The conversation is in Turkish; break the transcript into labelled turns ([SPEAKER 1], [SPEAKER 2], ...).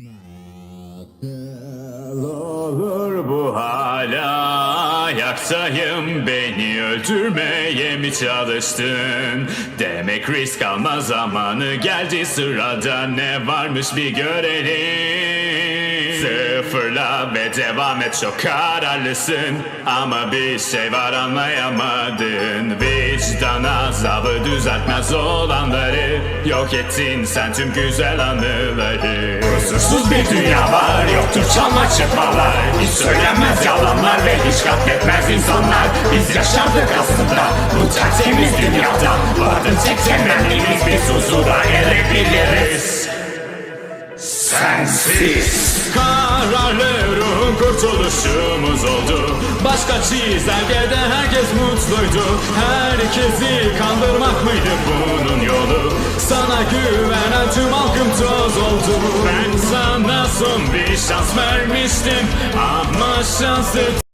[SPEAKER 1] Nasıl olur bu hala yaktayım, beni öldürmeye mi çalıştın? Demek risk alma zamanı geldi, sırada ne varmış bir görelim. Sıfırla ve devam et, çok kararlısın ama bir şey var anlayamadın. Vicdan azabı düzeltmez olanları, yok ettin sen tüm güzel anıları. Kusursuz bir dünya var, yoktur çalma çıkmalar, hiç söylenmez yalanlar ve hiç katletmez insanlar. Biz yaşardık aslında bu tertemiz dünyada, vardı tek temennimiz, biz huzura erebiliriz sensiz. Kararlı ruhun kurtuluşumuz oldu, başka çizelgede herkes mutluydu. Herkesi kandırmak mıydı bunun yolu? Sana güvenen tüm halkım toz oldu. Ben sana son bir şans vermiştim ama şansı